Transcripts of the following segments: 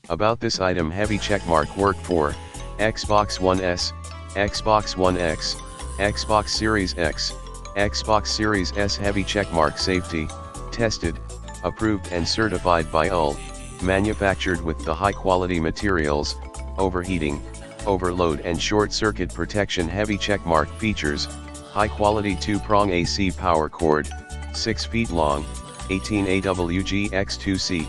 About this item, heavy checkmark work for Xbox One S, Xbox One X, Xbox Series X, Xbox Series S. Heavy checkmark safety, tested, approved and certified by UL, manufactured with the high quality materials, overheating, overload and short circuit protection. Heavy checkmark features, high quality 2-prong AC power cord, 6 feet long, 18 AWG X2C,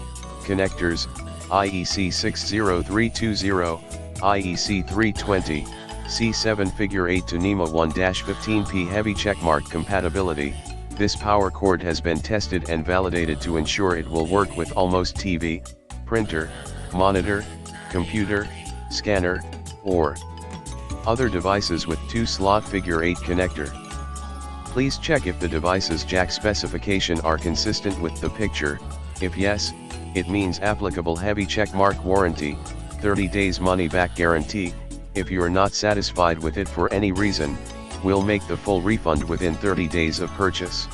connectors, IEC 60320, IEC 320, C7 figure 8 to NEMA 1-15P. Heavy checkmark compatibility. This power cord has been tested and validated to ensure it will work with almost TV, printer, monitor, computer, scanner, or other devices with 2-slot figure 8 connector. Please check if the device's jack specification are consistent with the picture. If yes, it means applicable. Heavy checkmark warranty, 30 days money back guarantee. If you are not satisfied with it for any reason, we'll make the full refund within 30 days of purchase.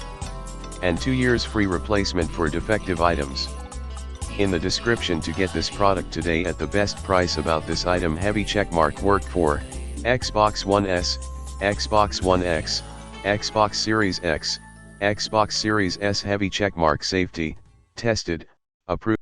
And 2 years free replacement for defective items. In the description to get this product today at the best price. About this item, heavy checkmark work for Xbox One S, Xbox One X, Xbox Series X, Xbox Series S. Heavy checkmark safety, tested, approved.